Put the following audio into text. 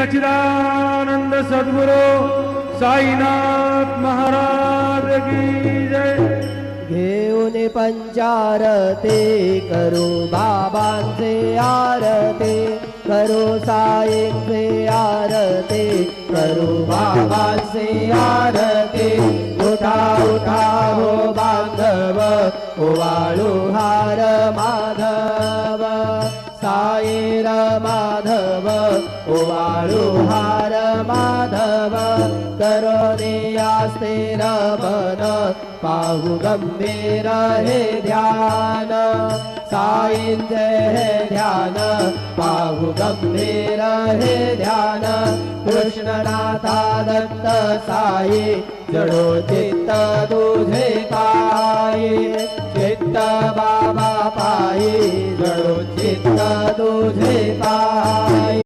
सच्चिदानंद सद्गुरु साईनाथ महाराज की जय। घेऊन पंचारती करू बाबांचे आरती, करू साईंचे आरती, करू बाबांचे आरती। उठा उठा हो बांधव, ओवाळू हार माधव, साईर माधव, ओवाळू हार माधव। करोनी आस्ते रमन, पाहू गंभीर हे ध्यान, साईंचे हे ध्यान, पाहू गंभीर हे ध्यान। कृष्णनाथा दत्त साई, जडो चित्त तुझे पायी, चित्त बाबा पायी, जडो चित्त तुझे पायी।